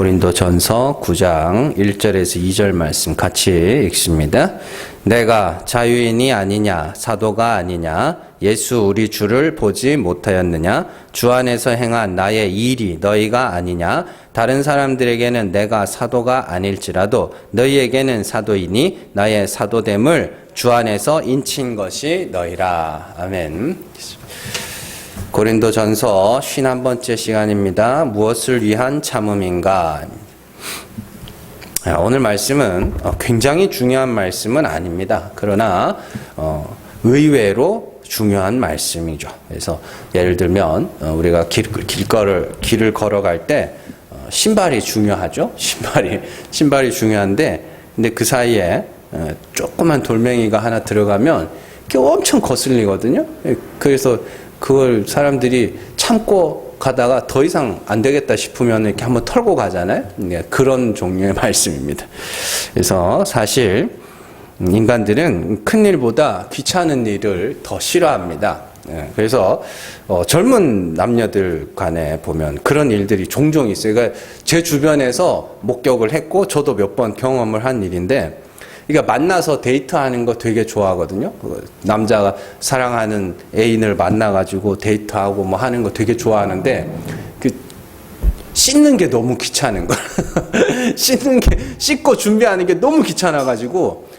고린도전서 9장 1절에서 2절 말씀 같이 읽습니다. 내가 자유인이 아니냐 사도가 아니냐 예수 우리 주를 보지 못하였느냐 주 안에서 행한 나의 일이 너희가 아니냐 다른 사람들에게는 내가 사도가 아닐지라도 너희에게는 사도이니 나의 사도됨을 주 안에서 인친 것이 너희라. 아멘. 고린도전서 51번째 시간입니다. 무엇을 위한 참음인가? 오늘 말씀은 굉장히 중요한 말씀은 아닙니다. 그러나 의외로 중요한 말씀이죠. 그래서 예를 들면 우리가 길을 걸어갈 때 신발이 중요하죠. 신발이 중요한데 근데 그 사이에 조그만 돌멩이가 하나 들어가면 이게 엄청 거슬리거든요. 그래서 그걸 사람들이 참고 가다가 더 이상 안 되겠다 싶으면 이렇게 한번 털고 가잖아요. 그런 종류의 말씀입니다. 그래서 사실 인간들은 큰 일보다 귀찮은 일을 더 싫어합니다. 그래서 젊은 남녀들 간에 보면 그런 일들이 종종 있어요. 그러니까 제 주변에서 목격을 했고 저도 몇 번 경험을 한 일인데 그러니까 만나서 데이트하는 거 되게 좋아하거든요. 남자가 사랑하는 애인을 만나가지고 데이트하고 뭐 하는 거 되게 좋아하는데 씻는 게 너무 귀찮은 거. 씻고 준비하는 게 너무 귀찮아가지고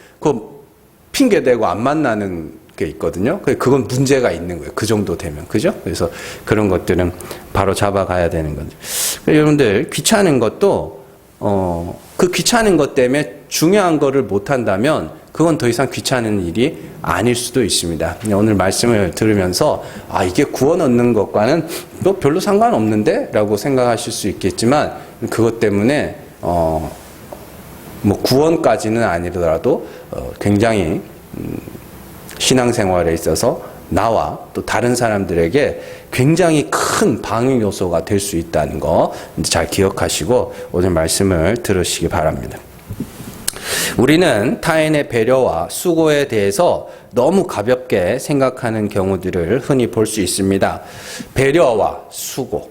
핑계 대고 안 만나는 게 있거든요. 그건 문제가 있는 거예요. 그 정도 되면. 그죠? 그래서 그런 것들은 바로 잡아가야 되는 거죠. 여러분들 귀찮은 것도 그 귀찮은 것 때문에 중요한 거를 못한다면 그건 더 이상 귀찮은 일이 아닐 수도 있습니다. 오늘 말씀을 들으면서 이게 구원 얻는 것과는 또 별로 상관없는데? 라고 생각하실 수 있겠지만 그것 때문에 뭐 구원까지는 아니더라도 굉장히 신앙생활에 있어서 나와 또 다른 사람들에게 굉장히 큰 방해 요소가 될 수 있다는 거 잘 기억하시고 오늘 말씀을 들으시기 바랍니다. 우리는 타인의 배려와 수고에 대해서 너무 가볍게 생각하는 경우들을 흔히 볼 수 있습니다. 배려와 수고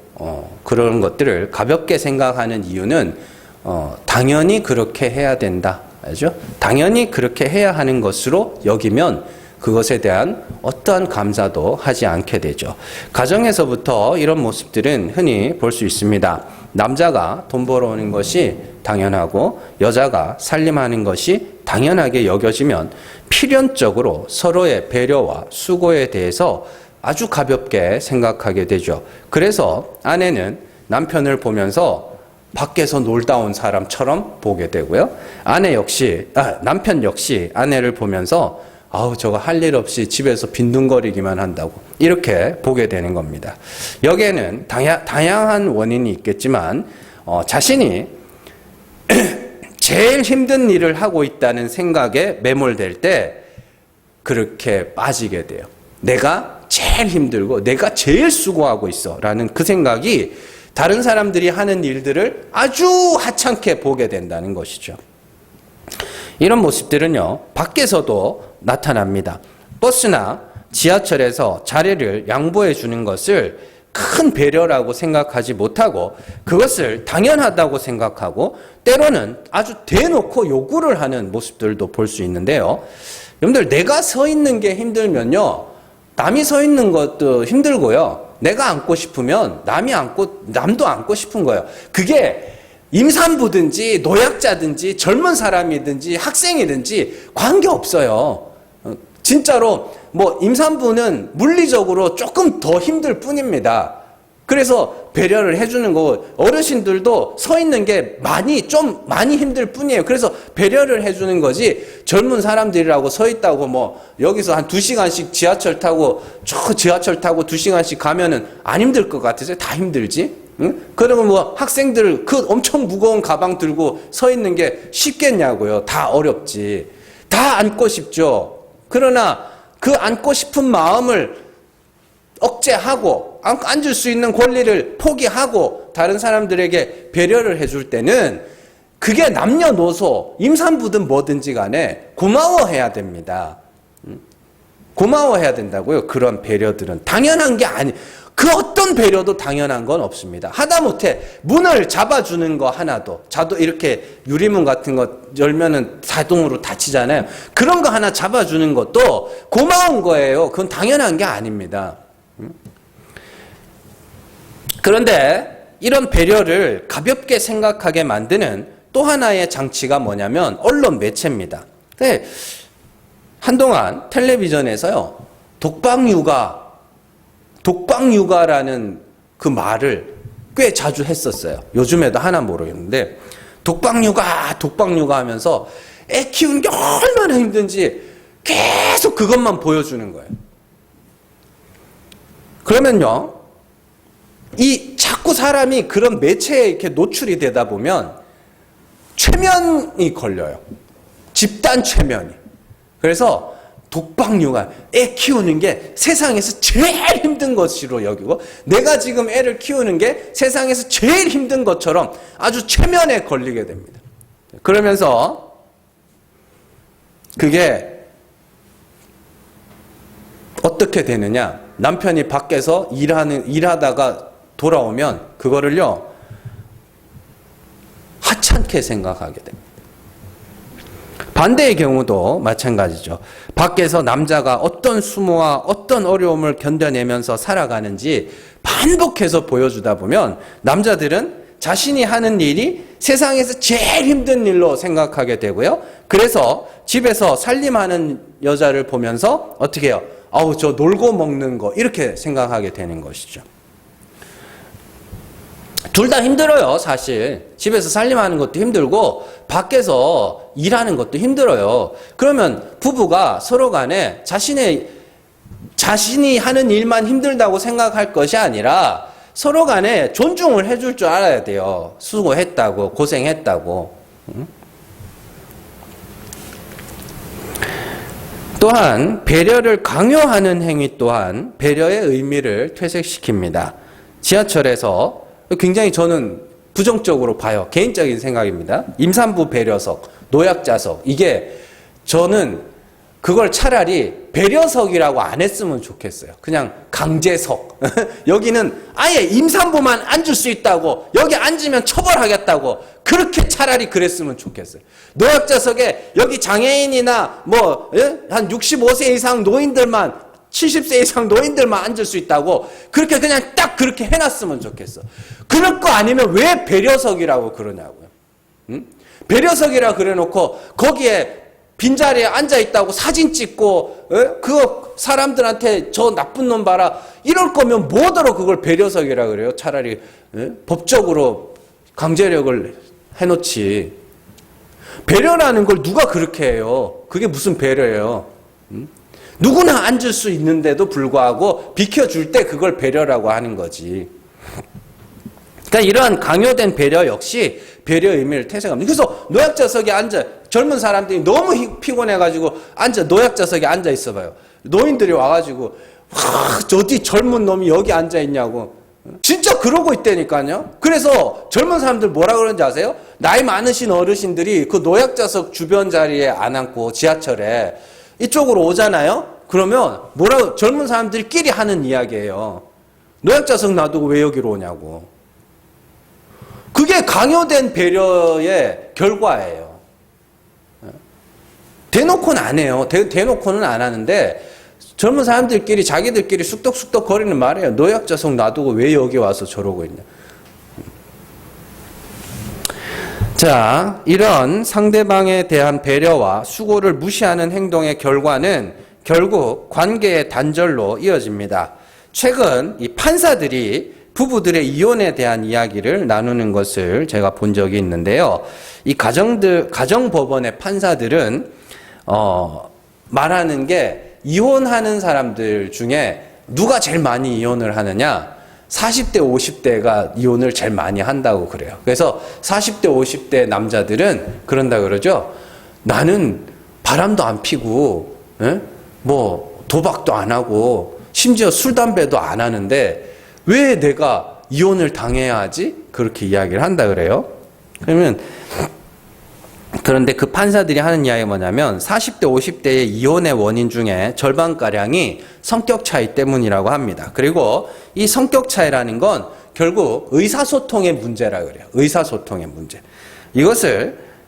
그런 것들을 가볍게 생각하는 이유는 당연히 그렇게 해야 된다. 알죠? 당연히 그렇게 해야 하는 것으로 여기면 그것에 대한 어떠한 감사도 하지 않게 되죠. 가정에서부터 이런 모습들은 흔히 볼 수 있습니다. 남자가 돈 벌어오는 것이 당연하고 여자가 살림하는 것이 당연하게 여겨지면 필연적으로 서로의 배려와 수고에 대해서 아주 가볍게 생각하게 되죠. 그래서 아내는 남편을 보면서 밖에서 놀다 온 사람처럼 보게 되고요. 남편 역시 아내를 보면서 저거 할 일 없이 집에서 빈둥거리기만 한다고 이렇게 보게 되는 겁니다. 여기에는 다양한 원인이 있겠지만 자신이 제일 힘든 일을 하고 있다는 생각에 매몰될 때 그렇게 빠지게 돼요. 내가 제일 힘들고 내가 제일 수고하고 있어 라는 그 생각이 다른 사람들이 하는 일들을 아주 하찮게 보게 된다는 것이죠. 이런 모습들은요, 밖에서도 나타납니다. 버스나 지하철에서 자리를 양보해 주는 것을 큰 배려라고 생각하지 못하고 그것을 당연하다고 생각하고 때로는 아주 대놓고 요구를 하는 모습들도 볼 수 있는데요. 여러분들 내가 서 있는 게 힘들면요, 남이 서 있는 것도 힘들고요. 내가 앉고 싶으면 남도 앉고 싶은 거예요. 그게 임산부든지 노약자든지 젊은 사람이든지 학생이든지 관계없어요. 진짜로 뭐 임산부는 물리적으로 조금 더 힘들 뿐입니다. 그래서 배려를 해주는 거, 어르신들도 서 있는 게 많이 힘들 뿐이에요. 그래서 배려를 해주는 거지, 젊은 사람들이라고 서 있다고 뭐 여기서 한 2시간씩 지하철 타고 2시간씩 가면은 안 힘들 것 같으세요? 다 힘들지? 응? 그러면 뭐 학생들 그 엄청 무거운 가방 들고 서 있는 게 쉽겠냐고요. 다 어렵지. 다 앉고 싶죠. 그러나 그 앉고 싶은 마음을 억제하고 앉을 수 있는 권리를 포기하고 다른 사람들에게 배려를 해줄 때는 그게 남녀노소 임산부든 뭐든지 간에 고마워해야 됩니다. 고마워해야 된다고요. 그런 배려들은 당연한 게 그 어떤 배려도 당연한 건 없습니다. 하다못해 문을 잡아주는 거 하나도, 자도 이렇게 유리문 같은 거 열면은 자동으로 닫히잖아요. 그런 거 하나 잡아주는 것도 고마운 거예요. 그건 당연한 게 아닙니다. 그런데 이런 배려를 가볍게 생각하게 만드는 또 하나의 장치가 뭐냐면 언론 매체입니다. 근데 한동안 텔레비전에서요, 독박육아라는 그 말을 꽤 자주 했었어요. 요즘에도 하나 모르겠는데, 독박육아 하면서 애 키우는 게 얼마나 힘든지 계속 그것만 보여주는 거예요. 그러면요, 자꾸 사람이 그런 매체에 이렇게 노출이 되다 보면 최면이 걸려요. 집단 최면이. 그래서 독박육아, 애 키우는 게 세상에서 제일 힘든 것으로 여기고, 내가 지금 애를 키우는 게 세상에서 제일 힘든 것처럼 아주 최면에 걸리게 됩니다. 그러면서 그게 어떻게 되느냐? 남편이 밖에서 일하다가 돌아오면 그거를요, 하찮게 생각하게 됩니다. 반대의 경우도 마찬가지죠. 밖에서 남자가 어떤 수모와 어떤 어려움을 견뎌내면서 살아가는지 반복해서 보여주다 보면 남자들은 자신이 하는 일이 세상에서 제일 힘든 일로 생각하게 되고요. 그래서 집에서 살림하는 여자를 보면서 어떻게 해요? 아우, 저 놀고 먹는 거, 이렇게 생각하게 되는 것이죠. 둘 다 힘들어요, 사실. 집에서 살림하는 것도 힘들고 밖에서 일하는 것도 힘들어요. 그러면 부부가 서로 간에 자신이 하는 일만 힘들다고 생각할 것이 아니라 서로 간에 존중을 해줄 줄 알아야 돼요. 수고했다고, 고생했다고. 또한 배려를 강요하는 행위 또한 배려의 의미를 퇴색시킵니다. 지하철에서 굉장히 저는 부정적으로 봐요. 개인적인 생각입니다. 임산부 배려석, 노약자석, 이게 저는 그걸 차라리 배려석이라고 안 했으면 좋겠어요. 그냥 강제석. 여기는 아예 임산부만 앉을 수 있다고, 여기 앉으면 처벌하겠다고, 그렇게 차라리 그랬으면 좋겠어요. 노약자석에 여기 장애인이나 한 65세 이상 노인들만, 70세 이상 노인들만 앉을 수 있다고 그렇게 그냥 딱 그렇게 해놨으면 좋겠어. 그럴 거 아니면 왜 배려석이라고 그러냐고요. 응? 배려석이라 그래놓고 거기에 빈자리에 앉아있다고 사진 찍고 그거 사람들한테 저 나쁜 놈 봐라 이럴 거면 뭐더러 그걸 배려석이라 그래요. 차라리 법적으로 강제력을 해놓지. 배려라는 걸 누가 그렇게 해요. 그게 무슨 배려예요. 응? 누구나 앉을 수 있는데도 불구하고 비켜줄 때 그걸 배려라고 하는 거지. 그러니까 이러한 강요된 배려 역시 배려의 의미를 퇴색합니다. 그래서 노약자석에 앉아, 젊은 사람들이 너무 피곤해가지고 노약자석에 앉아 있어봐요. 노인들이 와가지고 어디 젊은 놈이 여기 앉아 있냐고. 진짜 그러고 있다니까요. 그래서 젊은 사람들 뭐라 그러는지 아세요? 나이 많으신 어르신들이 그 노약자석 주변 자리에 안 앉고 지하철에 이쪽으로 오잖아요? 그러면 젊은 사람들끼리 하는 이야기예요. 노약자석 놔두고 왜 여기로 오냐고. 그게 강요된 배려의 결과예요. 대놓고는 안 해요. 대놓고는 안 하는데 젊은 사람들끼리 자기들끼리 쑥덕쑥덕 거리는 말이에요. 노약자석 놔두고 왜 여기 와서 저러고 있냐. 자, 이런 상대방에 대한 배려와 수고를 무시하는 행동의 결과는 결국 관계의 단절로 이어집니다. 최근 이 판사들이 부부들의 이혼에 대한 이야기를 나누는 것을 제가 본 적이 있는데요. 이 가정법원의 판사들은 말하는 게 이혼하는 사람들 중에 누가 제일 많이 이혼을 하느냐? 40대, 50대가 이혼을 제일 많이 한다고 그래요. 그래서 40대, 50대 남자들은 그런다 그러죠. 나는 바람도 안 피고, 도박도 안 하고, 심지어 술, 담배도 안 하는데, 왜 내가 이혼을 당해야 하지? 그렇게 이야기를 한다 그래요. 그러면, 그런데 그 판사들이 하는 이야기가 뭐냐면 40대, 50대의 이혼의 원인 중에 절반가량이 성격 차이 때문이라고 합니다. 그리고 이 성격 차이라는 건 결국 의사소통의 문제라 그래요. 의사소통의 문제.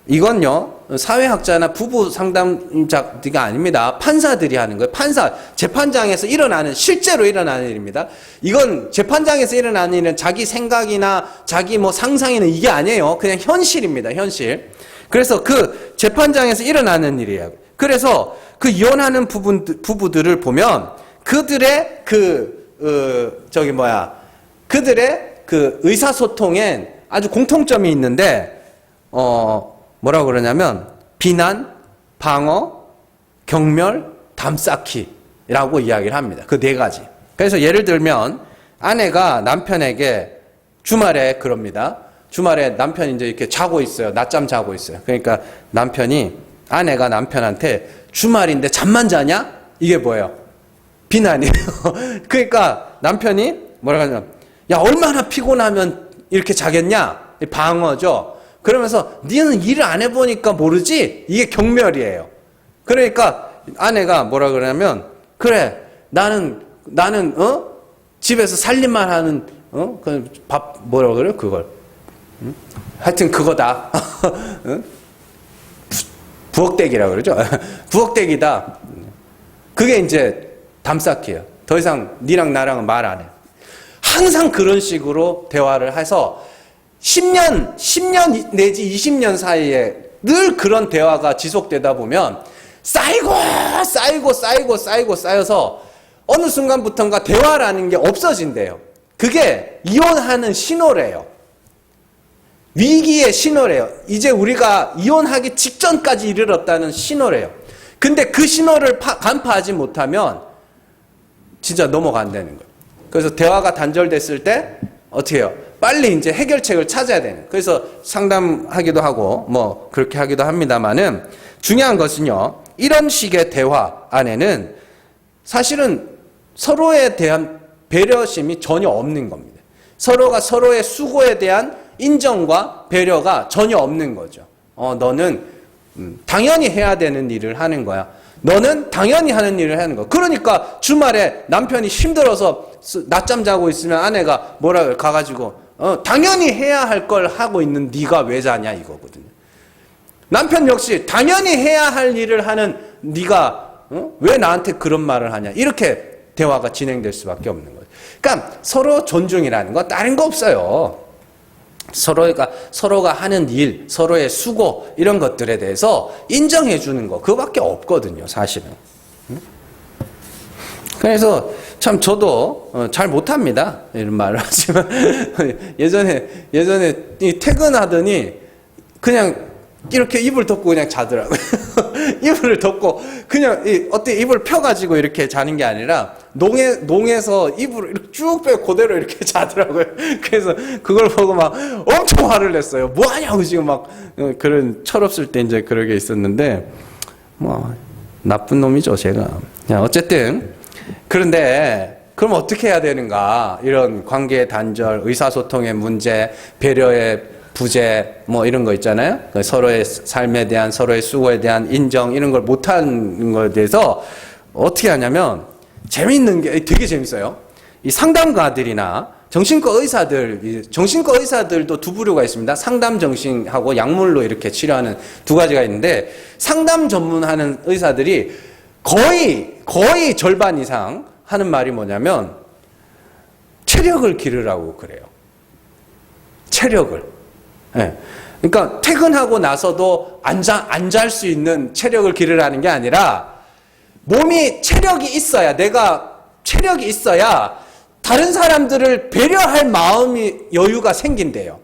이건요, 사회학자나 부부 상담자가 아닙니다. 판사들이 하는 거예요. 재판장에서 실제로 일어나는 일입니다. 이건 재판장에서 일어나는 일은 자기 생각이나 자기 상상이나 이게 아니에요. 그냥 현실입니다. 현실. 그래서 그 재판장에서 일어나는 일이에요. 그래서 그 이혼하는 부부들을 보면 그들의 그들의 그 의사소통엔 아주 공통점이 있는데, 뭐라고 그러냐면, 비난, 방어, 경멸, 담쌓기라고 이야기를 합니다. 그 네 가지. 그래서 예를 들면, 아내가 남편에게 주말에 그럽니다. 주말에 남편이 이제 이렇게 자고 있어요. 낮잠 자고 있어요. 그러니까 아내가 남편한테 주말인데 잠만 자냐? 이게 뭐예요? 비난이에요. 그러니까 남편이 뭐라고 하냐면, 야, 얼마나 피곤하면 이렇게 자겠냐? 방어죠. 그러면서 니는 일을 안 해보니까 모르지? 이게 경멸이에요. 그러니까 아내가 뭐라 그러냐면, 그래, 나는 집에서 살림만 하는 뭐라 그래요? 그걸. 하여튼 그거다. 부엌대기라고 그러죠. 부엌대기다. 그게 이제 담쌓기예요. 더 이상 니랑 나랑은 말 안 해. 항상 그런 식으로 대화를 해서 10년 내지 20년 사이에 늘 그런 대화가 지속되다 보면 쌓여서 어느 순간부터인가 대화라는 게 없어진대요. 그게 이혼하는 신호래요. 위기의 신호래요. 이제 우리가 이혼하기 직전까지 이르렀다는 신호래요. 근데 그 신호를 간파하지 못하면 진짜 넘어간다는 거예요. 그래서 대화가 단절됐을 때 어떻게 해요? 빨리 이제 해결책을 찾아야 되는. 그래서 상담하기도 하고 그렇게 하기도 합니다만은 중요한 것은요. 이런 식의 대화 안에는 사실은 서로에 대한 배려심이 전혀 없는 겁니다. 서로가 서로의 수고에 대한 인정과 배려가 전혀 없는 거죠. 너는 당연히 해야 되는 일을 하는 거야. 너는 당연히 하는 일을 하는 거야. 그러니까 주말에 남편이 힘들어서 낮잠 자고 있으면 아내가 가가지고 당연히 해야 할 걸 하고 있는 네가 왜 자냐 이거거든요. 남편 역시 당연히 해야 할 일을 하는 네가 왜 나한테 그런 말을 하냐. 이렇게 대화가 진행될 수밖에 없는 거예요. 그러니까 서로 존중이라는 건 다른 거 없어요. 서로가 하는 일, 서로의 수고 이런 것들에 대해서 인정해 주는 거 그거밖에 없거든요, 사실은. 그래서 참 저도 잘 못합니다. 이런 말을 하지만 예전에 퇴근하더니 그냥 이렇게 이불 덮고 그냥 자더라고요. 이불을 덮고 그냥 이불 펴가지고 이렇게 자는 게 아니라 농에서 이불을 이렇게 쭉 빼고 그대로 이렇게 자더라고요. 그래서 그걸 보고 막 엄청 화를 냈어요. 뭐 하냐고 지금 막 그런 철없을 때 이제 그러게 있었는데 나쁜 놈이죠 제가. 어쨌든 그런데 그럼 어떻게 해야 되는가? 이런 관계의 단절, 의사소통의 문제, 배려의 부재 이런 거 있잖아요. 서로의 삶에 대한 서로의 수고에 대한 인정 이런 걸 못하는 거에 대해서 어떻게 하냐면 재미있는 게 되게 재밌어요. 이 상담가들이나 정신과 의사들도 두 부류가 있습니다. 상담 정신하고 약물로 이렇게 치료하는 두 가지가 있는데 상담 전문하는 의사들이 거의 절반 이상 하는 말이 뭐냐면 체력을 기르라고 그래요. 체력을. 네. 그러니까 퇴근하고 나서도 안 잘 수 있는 체력을 기르라는 게 아니라 몸이 체력이 있어야 내가 체력이 있어야 다른 사람들을 배려할 마음이 여유가 생긴대요.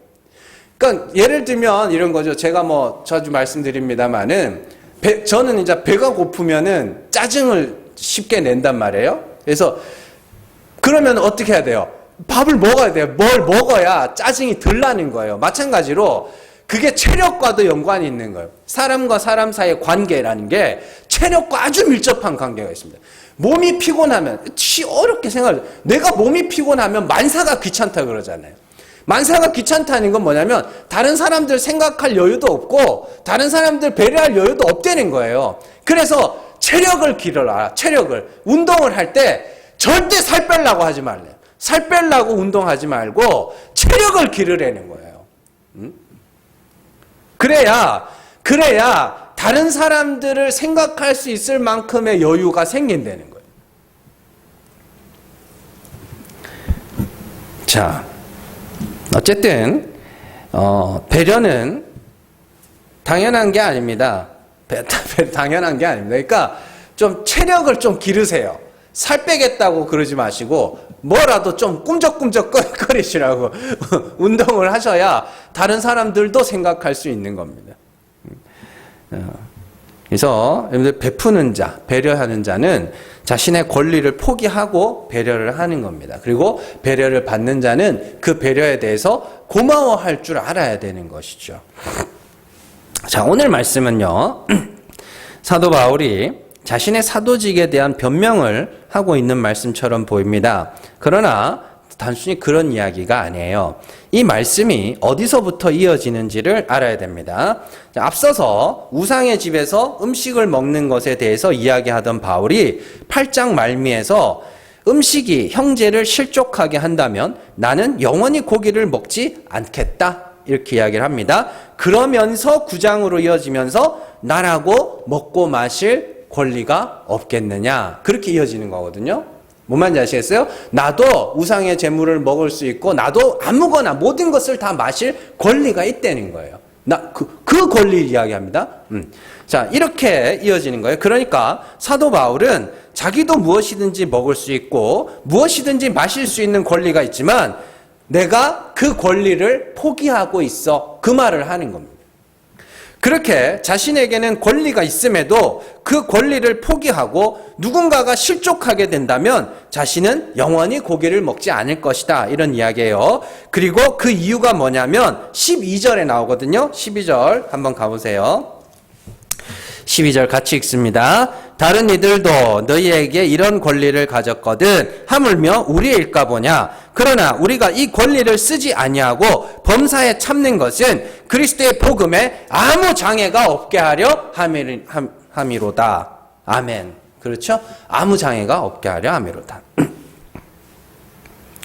그러니까 예를 들면 이런 거죠. 제가 자주 말씀드립니다만은 저는 이제 배가 고프면은 짜증을 쉽게 낸단 말이에요. 그래서 그러면 어떻게 해야 돼요? 밥을 먹어야 돼요. 뭘 먹어야 짜증이 덜 나는 거예요. 마찬가지로 그게 체력과도 연관이 있는 거예요. 사람과 사람 사이의 관계라는 게 체력과 아주 밀접한 관계가 있습니다. 몸이 피곤하면 어렵게 생각해요. 내가 몸이 피곤하면 만사가 귀찮다 그러잖아요. 만사가 귀찮다는 건 뭐냐면 다른 사람들 생각할 여유도 없고 다른 사람들 배려할 여유도 없다는 거예요. 그래서 체력을 기르라. 체력을. 운동을 할 때 절대 살 빼려고 하지 말래요. 살 빼려고 운동하지 말고 체력을 기르라는 거예요. 그래야 다른 사람들을 생각할 수 있을 만큼의 여유가 생긴다는 거예요. 자, 어쨌든 배려는 당연한 게 아닙니다. 당연한 게 아닙니다. 그러니까 좀 체력을 좀 기르세요. 살 빼겠다고 그러지 마시고 뭐라도 좀 꿈적꿈적 거리시라고 운동을 하셔야 다른 사람들도 생각할 수 있는 겁니다. 그래서 여러분들 베푸는 자, 배려하는 자는 자신의 권리를 포기하고 배려를 하는 겁니다. 그리고 배려를 받는 자는 그 배려에 대해서 고마워할 줄 알아야 되는 것이죠. 자, 오늘 말씀은요. 사도 바울이 자신의 사도직에 대한 변명을 하고 있는 말씀처럼 보입니다. 그러나 단순히 그런 이야기가 아니에요. 이 말씀이 어디서부터 이어지는지를 알아야 됩니다. 자, 앞서서 우상의 집에서 음식을 먹는 것에 대해서 이야기하던 바울이 8장 말미에서 음식이 형제를 실족하게 한다면 나는 영원히 고기를 먹지 않겠다. 이렇게 이야기를 합니다. 그러면서 9장으로 이어지면서 나라고 먹고 마실 권리가 없겠느냐. 그렇게 이어지는 거거든요. 뭔 말인지 아시겠어요? 나도 우상의 재물을 먹을 수 있고 나도 아무거나 모든 것을 다 마실 권리가 있다는 거예요. 그 권리 이야기합니다. 자, 이렇게 이어지는 거예요. 그러니까 사도 바울은 자기도 무엇이든지 먹을 수 있고 무엇이든지 마실 수 있는 권리가 있지만 내가 그 권리를 포기하고 있어. 그 말을 하는 겁니다. 그렇게 자신에게는 권리가 있음에도 그 권리를 포기하고 누군가가 실족하게 된다면 자신은 영원히 고기를 먹지 않을 것이다. 이런 이야기예요. 그리고 그 이유가 뭐냐면 12절에 나오거든요. 12절 한번 가보세요. 12절 같이 읽습니다. 다른 이들도 너희에게 이런 권리를 가졌거든 하물며 우리일까 보냐. 그러나 우리가 이 권리를 쓰지 아니하고 범사에 참는 것은 그리스도의 복음에 아무 장애가 없게 하려 함이로다. 아멘. 그렇죠? 아무 장애가 없게 하려 함이로다.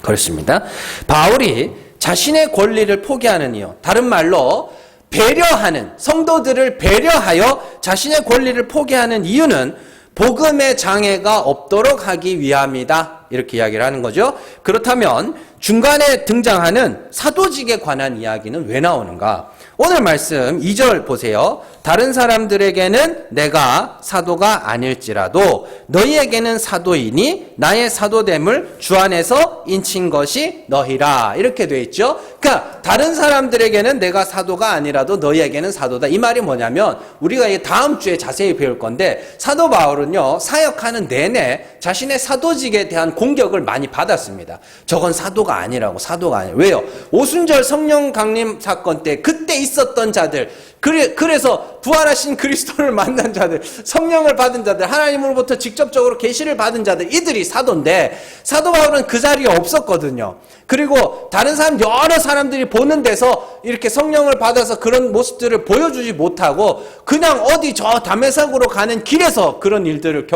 그렇습니다. 바울이 자신의 권리를 포기하는 이유, 다른 말로 배려하는, 성도들을 배려하여 자신의 권리를 포기하는 이유는 복음의 장애가 없도록 하기 위함이다. 이렇게 이야기를 하는 거죠. 그렇다면 중간에 등장하는 사도직에 관한 이야기는 왜 나오는가? 오늘 말씀 2절 보세요. 다른 사람들에게는 내가 사도가 아닐지라도 너희에게는 사도이니 나의 사도됨을 주 안에서 인친 것이 너희라. 이렇게 돼 있죠. 그러니까 다른 사람들에게는 내가 사도가 아니라도 너희에게는 사도다. 이 말이 뭐냐면 우리가 이 다음 주에 자세히 배울 건데 사도 바울은요 사역하는 내내 자신의 사도직에 대한 공격을 많이 받았습니다. 저건 사도가 아니라고. 사도가 아니에요. 왜요? 오순절 성령 강림 사건 때 그때 있었던 자들, 그래서 부활하신 그리스도를 만난 자들, 성령을 받은 자들, 하나님으로부터 직접적으로 계시를 받은 자들, 이들이 사도인데 사도 바울은 그 자리에 없었거든요. 그리고 다른 사람, 여러 사람들이 보는 데서 이렇게 성령을 받아서 그런 모습들을 보여주지 못하고 그냥 어디 저 다메섹으로 가는 길에서 그런 일들을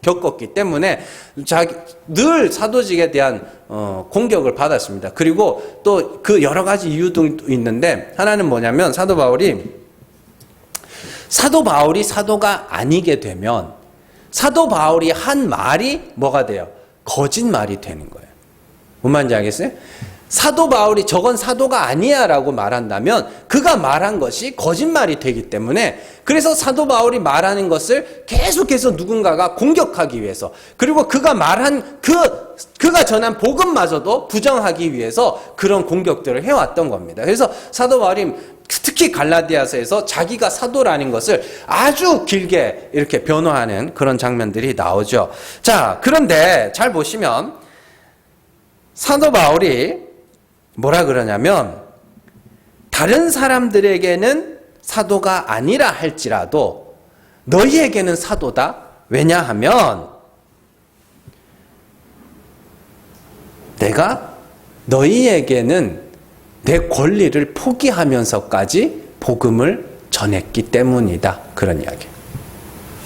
겪었기 때문에 늘 사도직에 대한 공격을 받았습니다. 그리고 또 그 여러 가지 이유도 있는데 하나는 뭐냐면 사도 바울이 사도가 아니게 되면 사도 바울이 한 말이 뭐가 돼요? 거짓말이 되는 거예요. 뭔 말인지 알겠어요? 사도 바울이 저건 사도가 아니야 라고 말한다면 그가 말한 것이 거짓말이 되기 때문에 그래서 사도 바울이 말하는 것을 계속해서 누군가가 공격하기 위해서 그리고 그가 말한 그가 전한 복음마저도 부정하기 위해서 그런 공격들을 해왔던 겁니다. 그래서 사도 바울이 특히 갈라디아서에서 자기가 사도라는 것을 아주 길게 이렇게 변호하는 그런 장면들이 나오죠. 자, 그런데 잘 보시면 사도 바울이 뭐라 그러냐면 다른 사람들에게는 사도가 아니라 할지라도 너희에게는 사도다. 왜냐하면 내가 너희에게는 내 권리를 포기하면서까지 복음을 전했기 때문이다. 그런 이야기.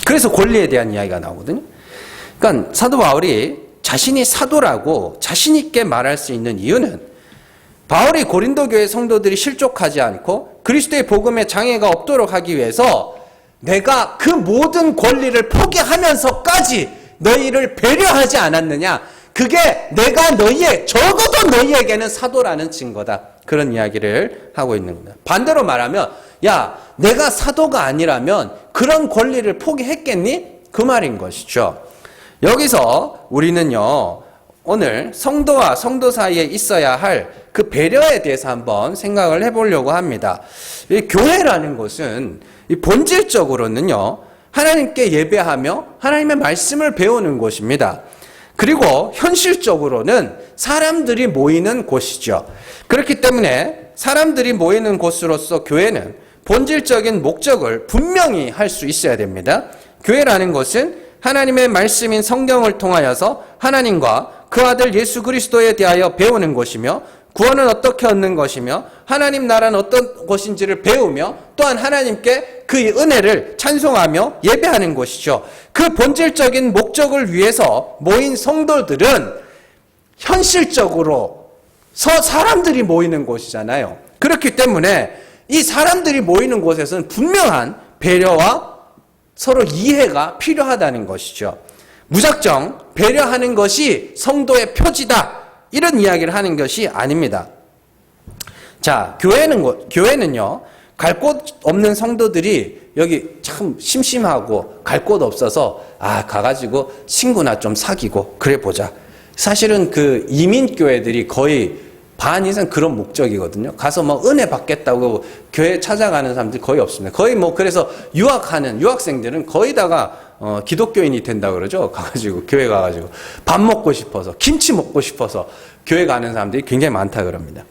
그래서 권리에 대한 이야기가 나오거든요. 그러니까 사도 바울이 자신이 사도라고 자신 있게 말할 수 있는 이유는 바울이 고린도 교회 성도들이 실족하지 않고 그리스도의 복음에 장애가 없도록 하기 위해서 내가 그 모든 권리를 포기하면서까지 너희를 배려하지 않았느냐. 그게 내가 적어도 너희에게는 사도라는 증거다. 그런 이야기를 하고 있는 겁니다. 반대로 말하면 야, 내가 사도가 아니라면 그런 권리를 포기했겠니? 그 말인 것이죠. 여기서 우리는요, 오늘 성도와 성도 사이에 있어야 할 그 배려에 대해서 한번 생각을 해보려고 합니다. 이 교회라는 것은 본질적으로는요, 하나님께 예배하며 하나님의 말씀을 배우는 곳입니다. 그리고 현실적으로는 사람들이 모이는 곳이죠. 그렇기 때문에 사람들이 모이는 곳으로서 교회는 본질적인 목적을 분명히 할 수 있어야 됩니다. 교회라는 것은 하나님의 말씀인 성경을 통하여서 하나님과 그 아들 예수 그리스도에 대하여 배우는 곳이며 구원은 어떻게 얻는 것이며 하나님 나라는 어떤 것인지를 배우며 또한 하나님께 그 은혜를 찬송하며 예배하는 곳이죠. 그 본질적인 목적을 위해서 모인 성도들은 현실적으로 사람들이 모이는 곳이잖아요. 그렇기 때문에 이 사람들이 모이는 곳에서는 분명한 배려와 서로 이해가 필요하다는 것이죠. 무작정 배려하는 것이 성도의 표지다. 이런 이야기를 하는 것이 아닙니다. 자, 교회는요, 갈 곳 없는 성도들이 여기 참 심심하고 갈 곳 없어서, 가가지고 친구나 좀 사귀고, 그래 보자. 사실은 그 이민교회들이 거의 반 이상 그런 목적이거든요. 가서 뭐 은혜 받겠다고 교회 찾아가는 사람들이 거의 없습니다. 거의 그래서 유학하는 유학생들은 거의 다가 기독교인이 된다 그러죠. 가가지고 교회 가가지고 밥 먹고 싶어서 김치 먹고 싶어서 교회 가는 사람들이 굉장히 많다 그럽니다.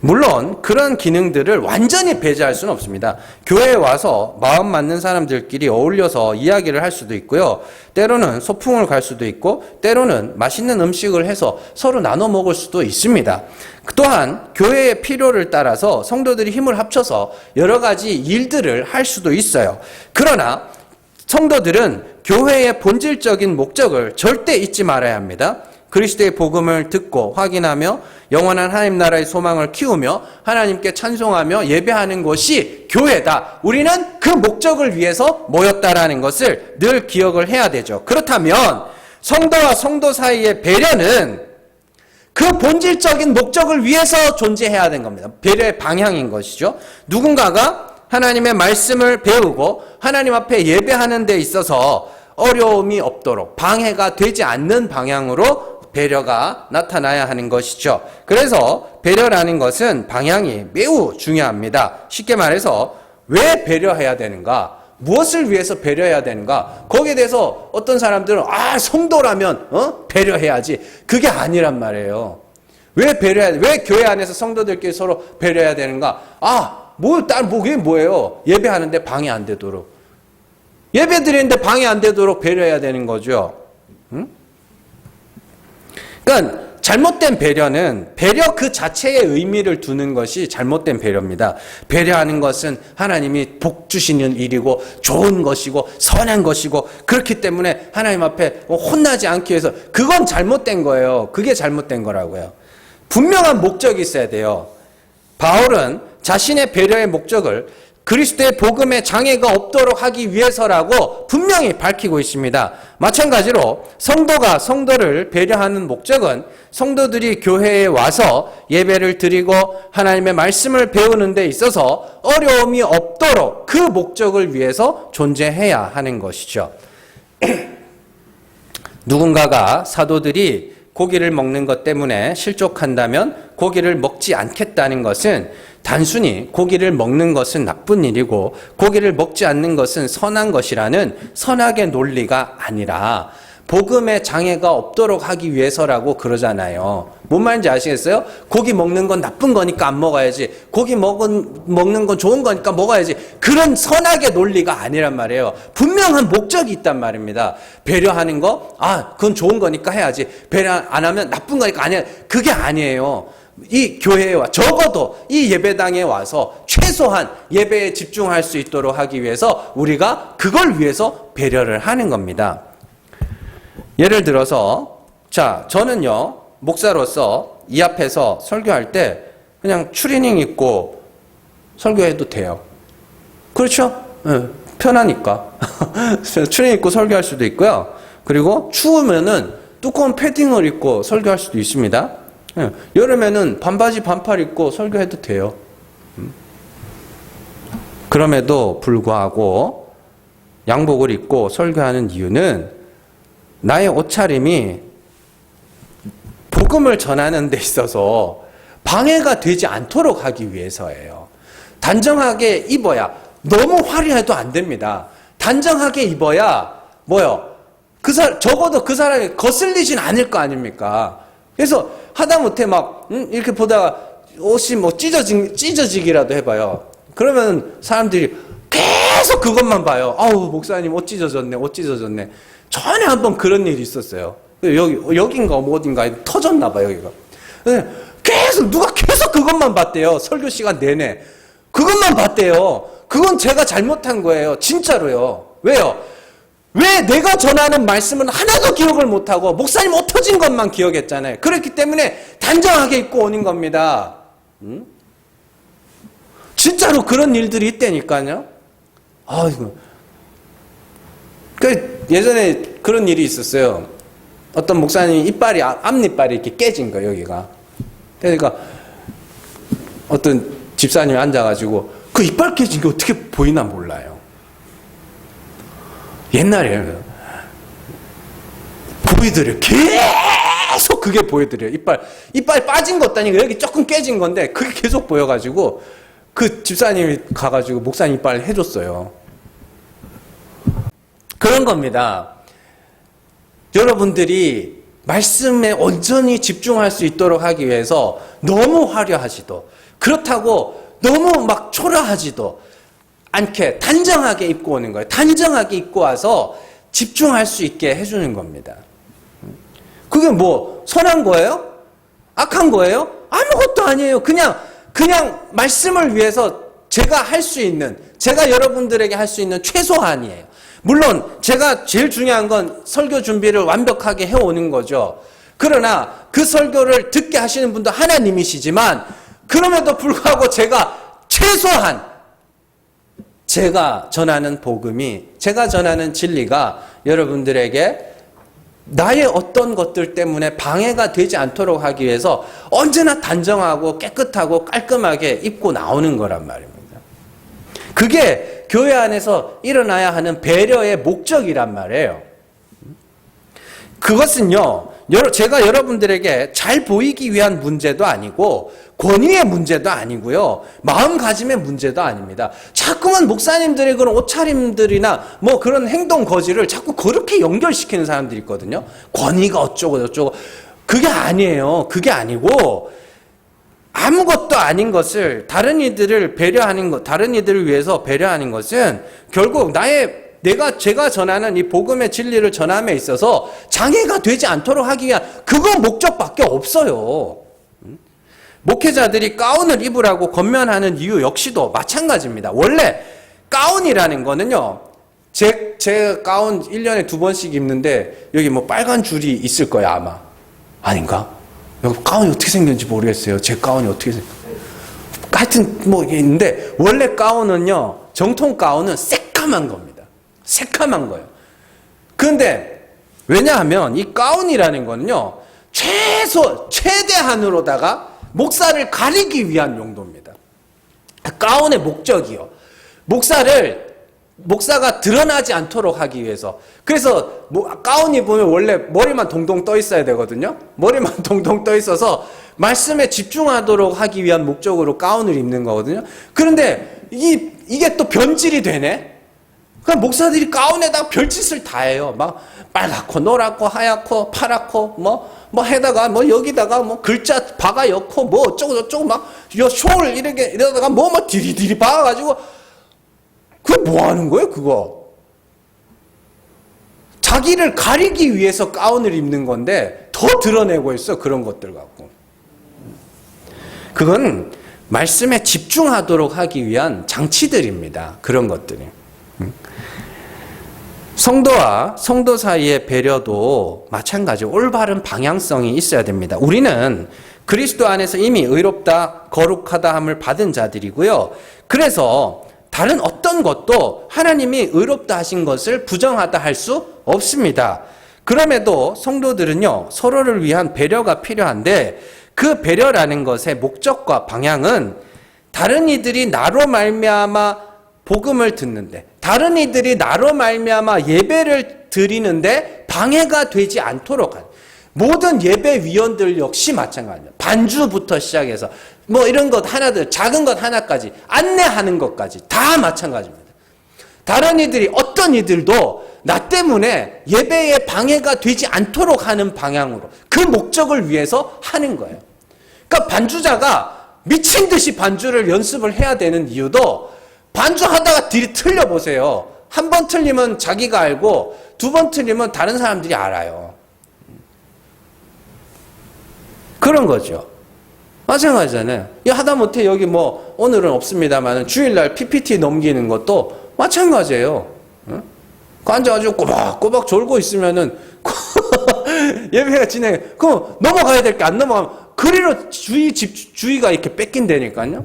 물론 그런 기능들을 완전히 배제할 수는 없습니다. 교회에 와서 마음 맞는 사람들끼리 어울려서 이야기를 할 수도 있고요. 때로는 소풍을 갈 수도 있고 때로는 맛있는 음식을 해서 서로 나눠 먹을 수도 있습니다. 또한 교회의 필요를 따라서 성도들이 힘을 합쳐서 여러 가지 일들을 할 수도 있어요. 그러나 성도들은 교회의 본질적인 목적을 절대 잊지 말아야 합니다. 그리스도의 복음을 듣고 확인하며 영원한 하나님 나라의 소망을 키우며 하나님께 찬송하며 예배하는 것이 교회다. 우리는 그 목적을 위해서 모였다라는 것을 늘 기억을 해야 되죠. 그렇다면 성도와 성도 사이의 배려는 그 본질적인 목적을 위해서 존재해야 되는 겁니다. 배려의 방향인 것이죠. 누군가가 하나님의 말씀을 배우고 하나님 앞에 예배하는 데 있어서 어려움이 없도록 방해가 되지 않는 방향으로 배려가 나타나야 하는 것이죠. 그래서 배려라는 것은 방향이 매우 중요합니다. 쉽게 말해서 왜 배려해야 되는가? 무엇을 위해서 배려해야 되는가? 거기에 대해서 어떤 사람들은 성도라면 배려해야지. 그게 아니란 말이에요. 왜 교회 안에서 성도들끼리 서로 배려해야 되는가? 그게 뭐예요? 예배하는데 방해 안 되도록. 예배 드리는데 방해 안 되도록 배려해야 되는 거죠. 그러니까 잘못된 배려는 배려 그 자체의 의미를 두는 것이 잘못된 배려입니다. 배려하는 것은 하나님이 복 주시는 일이고 좋은 것이고 선한 것이고 그렇기 때문에 하나님 앞에 혼나지 않기 위해서 그건 잘못된 거예요. 그게 잘못된 거라고요. 분명한 목적이 있어야 돼요. 바울은 자신의 배려의 목적을 그리스도의 복음에 장애가 없도록 하기 위해서라고 분명히 밝히고 있습니다. 마찬가지로 성도가 성도를 배려하는 목적은 성도들이 교회에 와서 예배를 드리고 하나님의 말씀을 배우는 데 있어서 어려움이 없도록 그 목적을 위해서 존재해야 하는 것이죠. 누군가가 사도들이 고기를 먹는 것 때문에 실족한다면 고기를 먹지 않겠다는 것은 단순히 고기를 먹는 것은 나쁜 일이고 고기를 먹지 않는 것은 선한 것이라는 선악의 논리가 아니라 복음의 장애가 없도록 하기 위해서라고 그러잖아요. 뭔 말인지 아시겠어요? 고기 먹는 건 나쁜 거니까 안 먹어야지. 고기 먹는 건 좋은 거니까 먹어야지. 그런 선악의 논리가 아니란 말이에요. 분명한 목적이 있단 말입니다. 배려하는 거, 그건 좋은 거니까 해야지. 배려 안 하면 나쁜 거니까 아니야. 그게 아니에요. 이 교회에 와, 적어도 이 예배당에 와서 최소한 예배에 집중할 수 있도록 하기 위해서 우리가 그걸 위해서 배려를 하는 겁니다. 예를 들어서, 자, 저는요, 목사로서 이 앞에서 설교할 때 그냥 추리닝 입고 설교해도 돼요. 그렇죠? 네, 편하니까. 추리닝 입고 설교할 수도 있고요. 그리고 추우면은 두꺼운 패딩을 입고 설교할 수도 있습니다. 네, 여름에는 반바지 반팔 입고 설교해도 돼요. 그럼에도 불구하고 양복을 입고 설교하는 이유는 나의 옷차림이 복음을 전하는 데 있어서 방해가 되지 않도록 하기 위해서예요. 단정하게 입어야, 너무 화려해도 안 됩니다. 단정하게 입어야 적어도 그 사람이 거슬리진 않을 거 아닙니까? 그래서 하다못해 이렇게 보다가 옷이 찢어지기라도 해봐요. 그러면 사람들이 계속 그것만 봐요. 아우, 목사님 옷 찢어졌네. 전에 한번 그런 일이 있었어요. 여긴가 어딘가 터졌나 봐요, 여기가. 누가 계속 그것만 봤대요. 설교 시간 내내. 그것만 봤대요. 그건 제가 잘못한 거예요. 진짜로요. 왜요? 왜 내가 전하는 말씀은 하나도 기억을 못하고 목사님 옷 터진 것만 기억했잖아요. 그렇기 때문에 단정하게 입고 오는 겁니다. 진짜로 그런 일들이 있다니까요. 예전에 그런 일이 있었어요. 어떤 목사님 앞니빨이 이렇게 깨진 거예요, 여기가. 그러니까 어떤 집사님이 앉아가지고 그 이빨 깨진 게 어떻게 보이나 몰라요. 옛날에 보이더래요. 계속 그게 보이더래요. 이빨 빠진 것도 아니고 여기 조금 깨진 건데 그게 계속 보여가지고 그 집사님이 가가지고 목사님 이빨 해줬어요. 그런 겁니다. 여러분들이 말씀에 온전히 집중할 수 있도록 하기 위해서 너무 화려하지도, 그렇다고 너무 초라하지도 않게 단정하게 입고 오는 거예요. 단정하게 입고 와서 집중할 수 있게 해주는 겁니다. 그게 선한 거예요? 악한 거예요? 아무것도 아니에요. 그냥 말씀을 위해서 제가 여러분들에게 할 수 있는 최소한이에요. 물론 제가 제일 중요한 건 설교 준비를 완벽하게 해오는 거죠. 그러나 그 설교를 듣게 하시는 분도 하나님이시지만 그럼에도 불구하고 제가 최소한 제가 전하는 복음이, 제가 전하는 진리가 여러분들에게 나의 어떤 것들 때문에 방해가 되지 않도록 하기 위해서 언제나 단정하고 깨끗하고 깔끔하게 입고 나오는 거란 말입니다. 그게 교회 안에서 일어나야 하는 배려의 목적이란 말이에요. 그것은요, 제가 여러분들에게 잘 보이기 위한 문제도 아니고 권위의 문제도 아니고요, 마음가짐의 문제도 아닙니다. 자꾸만 목사님들의 그런 옷차림들이나 그런 행동 거지를 자꾸 그렇게 연결시키는 사람들이 있거든요. 권위가 어쩌고 저쩌고. 그게 아니에요. 그게 아니고 아무것도 아닌 것을 다른 이들을 배려하는 것, 다른 이들을 위해서 배려하는 것은 결국 제가 전하는 이 복음의 진리를 전함에 있어서 장애가 되지 않도록 하기 위한 그거 목적밖에 없어요. 목회자들이 가운을 입으라고 권면하는 이유 역시도 마찬가지입니다. 원래 가운이라는 거는요, 제 가운 1년에 2번씩 입는데 여기 빨간 줄이 있을 거야, 아마. 아닌가? 여기 가운이 어떻게 생겼는지 모르겠어요. 제 가운이 어떻게 하여튼 있는데, 원래 가운은요, 정통 가운은 새까만 겁니다. 새까만 거예요. 그런데 왜냐하면 이 가운이라는 거는요, 최대한으로다가 목사를 가리기 위한 용도입니다. 가운의 목적이요. 목사가 드러나지 않도록 하기 위해서. 그래서 가운 입으면 원래 머리만 동동 떠 있어야 되거든요. 머리만 동동 떠 있어서 말씀에 집중하도록 하기 위한 목적으로 가운을 입는 거거든요. 그런데 이게 또 변질이 되네. 그럼 목사들이 가운에다가 별짓을 다 해요. 빨갛고 노랗고 하얗고 파랗고 해다가 여기다가 글자 박아 엮고 어쩌고 저쩌고 쇼를 이러다가 디리디리 박아가지고 그게 뭐 하는 거예요, 그거? 자기를 가리기 위해서 가운을 입는 건데 더 드러내고 있어, 그런 것들 갖고. 그건 말씀에 집중하도록 하기 위한 장치들입니다. 그런 것들이. 성도와 성도 사이의 배려도 마찬가지로 올바른 방향성이 있어야 됩니다. 우리는 그리스도 안에서 이미 의롭다, 거룩하다 함을 받은 자들이고요. 그래서 다른 어떤 것도 하나님이 의롭다 하신 것을 부정하다 할 수 없습니다. 그럼에도 성도들은요, 서로를 위한 배려가 필요한데 그 배려라는 것의 목적과 방향은 다른 이들이 나로 말미암아 복음을 듣는데, 다른 이들이 나로 말미암아 예배를 드리는데 방해가 되지 않도록 하는, 모든 예배위원들 역시 마찬가지입니다. 반주부터 시작해서 뭐 이런 것 하나들, 작은 것 하나까지 안내하는 것까지 다 마찬가지입니다. 다른 이들이, 어떤 이들도 나 때문에 예배에 방해가 되지 않도록 하는 방향으로 그 목적을 위해서 하는 거예요. 그러니까 반주자가 미친 듯이 반주를 연습을 해야 되는 이유도, 반주하다가 딜이 틀려보세요. 한 번 틀리면 자기가 알고 두 번 틀리면 다른 사람들이 알아요. 그런 거죠. 마찬가지잖아요. 하다못해 여기 뭐 오늘은 없습니다만 주일날 PPT 넘기는 것도 마찬가지예요. 앉아가지고 꼬박꼬박 졸고 있으면은 예배가 진행해. 그럼 넘어가야 될 게 안 넘어가면 그리로 주의가 이렇게 뺏긴다니까요.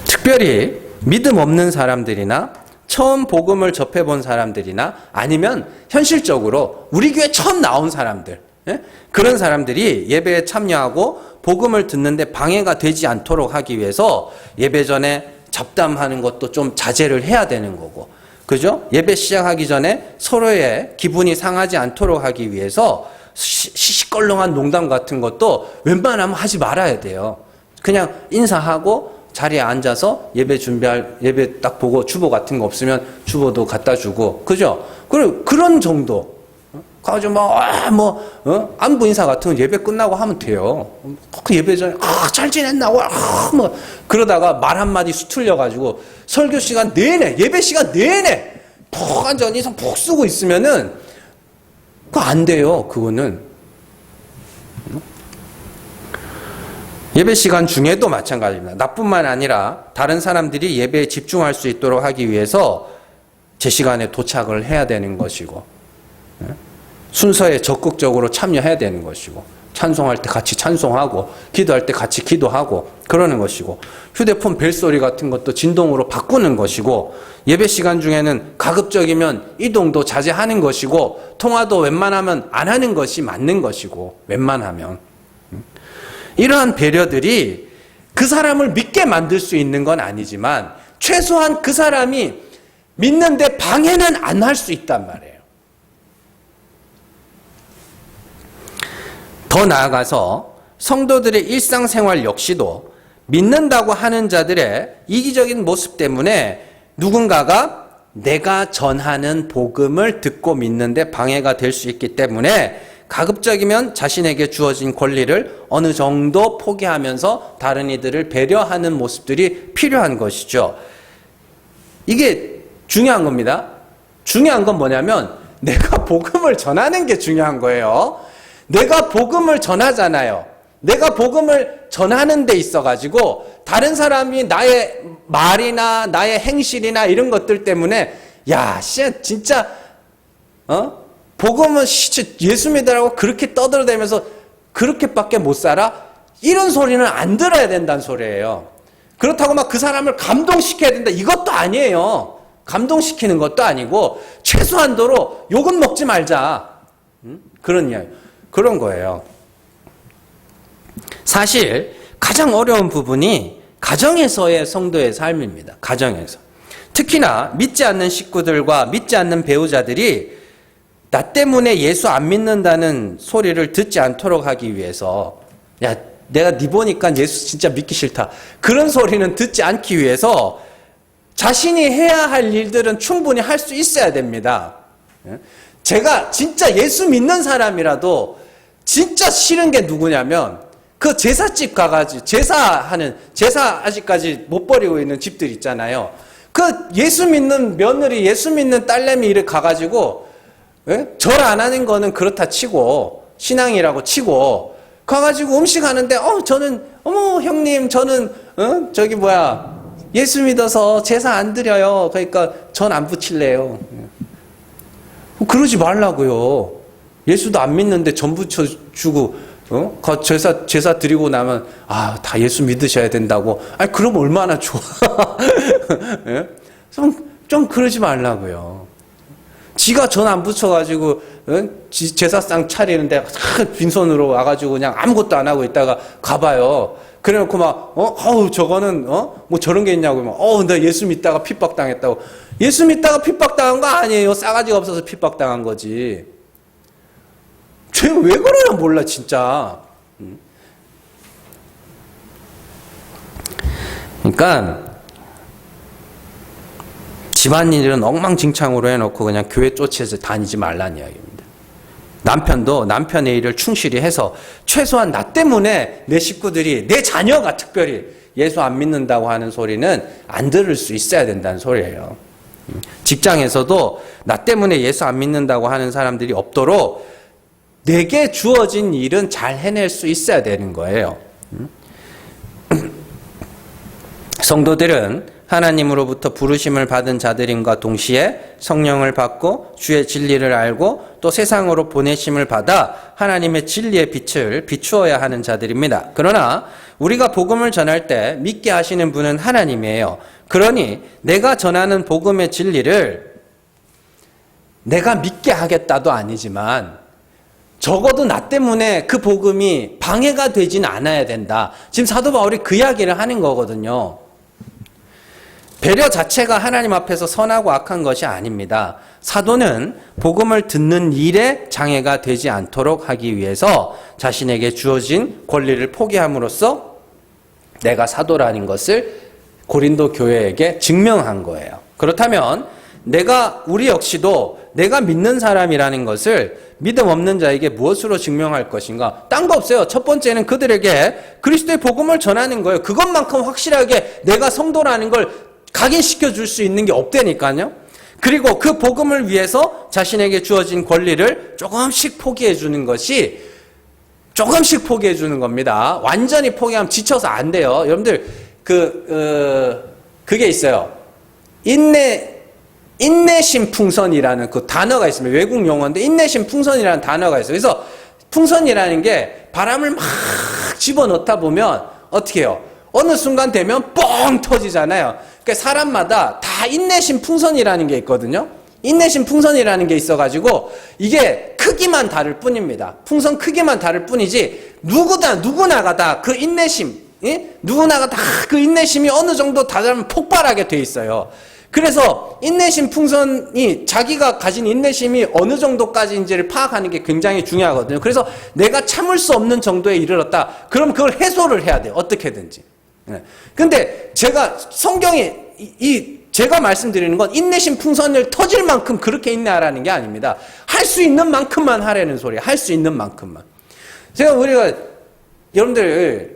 특별히 믿음 없는 사람들이나 처음 복음을 접해본 사람들이나 아니면 현실적으로 우리 교회 처음 나온 사람들, 그런 사람들이 예배에 참여하고 복음을 듣는데 방해가 되지 않도록 하기 위해서 예배 전에 잡담하는 것도 좀 자제를 해야 되는 거고, 그죠? 예배 시작하기 전에 서로의 기분이 상하지 않도록 하기 위해서 시시껄렁한 농담 같은 것도 웬만하면 하지 말아야 돼요. 그냥 인사하고 자리에 앉아서 예배 딱 보고 주보 같은 거 없으면 주보도 갖다 주고, 그죠? 그런 정도. 가지고 안부 인사 같은 건 예배 끝나고 하면 돼요. 그 예배 전에, 잘 지냈나? 그러다가 말 한마디 수틀려가지고 설교 시간 내내, 예배 시간 내내 푹 앉아 인상 푹 쓰고 있으면은, 그거 안 돼요, 그거는. 예배 시간 중에도 마찬가지입니다. 나뿐만 아니라 다른 사람들이 예배에 집중할 수 있도록 하기 위해서 제 시간에 도착을 해야 되는 것이고, 순서에 적극적으로 참여해야 되는 것이고, 찬송할 때 같이 찬송하고, 기도할 때 같이 기도하고 그러는 것이고, 휴대폰 벨소리 같은 것도 진동으로 바꾸는 것이고, 예배 시간 중에는 가급적이면 이동도 자제하는 것이고, 통화도 웬만하면 안 하는 것이 맞는 것이고, 웬만하면. 이러한 배려들이 그 사람을 믿게 만들 수 있는 건 아니지만 최소한 그 사람이 믿는데 방해는 안 할 수 있단 말이에요. 더 나아가서 성도들의 일상생활 역시도 믿는다고 하는 자들의 이기적인 모습 때문에 누군가가 내가 전하는 복음을 듣고 믿는데 방해가 될 수 있기 때문에 가급적이면 자신에게 주어진 권리를 어느 정도 포기하면서 다른 이들을 배려하는 모습들이 필요한 것이죠. 이게 중요한 겁니다. 중요한 건 뭐냐면 내가 복음을 전하는 게 중요한 거예요. 내가 복음을 전하잖아요. 내가 복음을 전하는 데 있어가지고 다른 사람이 나의 말이나 나의 행실이나 이런 것들 때문에 진짜 복음은 예수 믿으라고 그렇게 떠들어대면서 그렇게밖에 못 살아? 이런 소리는 안 들어야 된다는 소리예요. 그렇다고 막 그 사람을 감동시켜야 된다, 이것도 아니에요. 감동시키는 것도 아니고 최소한도로 욕은 먹지 말자, 그런 거예요. 사실 가장 어려운 부분이 가정에서의 성도의 삶입니다. 가정에서. 특히나 믿지 않는 식구들과 믿지 않는 배우자들이 나 때문에 예수 안 믿는다는 소리를 듣지 않도록 하기 위해서, 내가 네 보니까 예수 진짜 믿기 싫다, 그런 소리는 듣지 않기 위해서 자신이 해야 할 일들은 충분히 할 수 있어야 됩니다. 제가 진짜 예수 믿는 사람이라도 진짜 싫은 게 누구냐면 그 제사집 가가지고 제사 아직까지 못 버리고 있는 집들 있잖아요. 그 예수 믿는 며느리, 예수 믿는 딸내미 이렇게 가가지고 절 안 하는 거는 그렇다 치고 신앙이라고 치고 가가지고 음식 하는데 저는 어머 형님 저는 저기 뭐야 예수 믿어서 제사 안 드려요. 그러니까 전 안 붙일래요. 그러지 말라고요. 예수도 안 믿는데 전 붙여주고 제사 드리고 나면 다 예수 믿으셔야 된다고. 그럼 얼마나 좋아. 예? 좀 그러지 말라고요. 지가 전 안 붙여가지고 제사상 차리는데 빈손으로 와가지고 그냥 아무것도 안 하고 있다가 가봐요. 그래놓고 막 저거는 뭐 저런 게 있냐고 막 나 예수 믿다가 핍박당했다고. 예수 믿다가 핍박당한 거 아니에요. 싸가지가 없어서 핍박당한 거지. 쟤 왜 그러나 몰라 진짜. 그러니까 집안일은 엉망진창으로 해놓고 그냥 교회 쫓아서 다니지 말라는 이야기입니다. 남편도 남편의 일을 충실히 해서 최소한 나 때문에 내 식구들이 내 자녀가 특별히 예수 안 믿는다고 하는 소리는 안 들을 수 있어야 된다는 소리예요. 직장에서도 나 때문에 예수 안 믿는다고 하는 사람들이 없도록 내게 주어진 일은 잘 해낼 수 있어야 되는 거예요. 성도들은 하나님으로부터 부르심을 받은 자들임과 동시에 성령을 받고 주의 진리를 알고 또 세상으로 보내심을 받아 하나님의 진리의 빛을 비추어야 하는 자들입니다. 그러나 우리가 복음을 전할 때 믿게 하시는 분은 하나님이에요. 그러니 내가 전하는 복음의 진리를 내가 믿게 하겠다도 아니지만 적어도 나 때문에 그 복음이 방해가 되진 않아야 된다. 지금 사도 바울이 그 이야기를 하는 거거든요. 배려 자체가 하나님 앞에서 선하고 악한 것이 아닙니다. 사도는 복음을 듣는 일에 장애가 되지 않도록 하기 위해서 자신에게 주어진 권리를 포기함으로써 내가 사도라는 것을 고린도 교회에게 증명한 거예요. 그렇다면 우리 역시도 내가 믿는 사람이라는 것을 믿음 없는 자에게 무엇으로 증명할 것인가? 딴 거 없어요. 첫 번째는 그들에게 그리스도의 복음을 전하는 거예요. 그것만큼 확실하게 내가 성도라는 걸 각인시켜 줄 수 있는 게 없다니까요. 그리고 그 복음을 위해서 자신에게 주어진 권리를 조금씩 포기해 주는 것이 조금씩 포기해 주는 겁니다. 완전히 포기하면 지쳐서 안 돼요. 여러분들 그게 있어요. 인내심 풍선이라는 그 단어가 있습니다. 외국 용어인데 인내심 풍선이라는 단어가 있어요. 그래서 풍선이라는 게 바람을 막 집어넣다 보면 어떻게 해요? 어느 순간 되면 뻥 터지잖아요. 그러니까 사람마다 다 인내심 풍선이라는 게 있거든요. 인내심 풍선이라는 게 있어가지고 이게 크기만 다를 뿐입니다. 풍선 크기만 다를 뿐이지 누구나가 다 그 인내심, 누구나가 다 그 인내심이 어느 정도 다르면 폭발하게 돼 있어요. 그래서 인내심 풍선이 자기가 가진 인내심이 어느 정도까지인지를 파악하는 게 굉장히 중요하거든요. 그래서 내가 참을 수 없는 정도에 이르렀다. 그럼 그걸 해소를 해야 돼요. 어떻게든지. 근데 성경이 제가 말씀드리는 건 인내심 풍선을 터질 만큼 그렇게 인내하라는 게 아닙니다. 할 수 있는 만큼만 하라는 소리예요. 할 수 있는 만큼만. 우리가 여러분들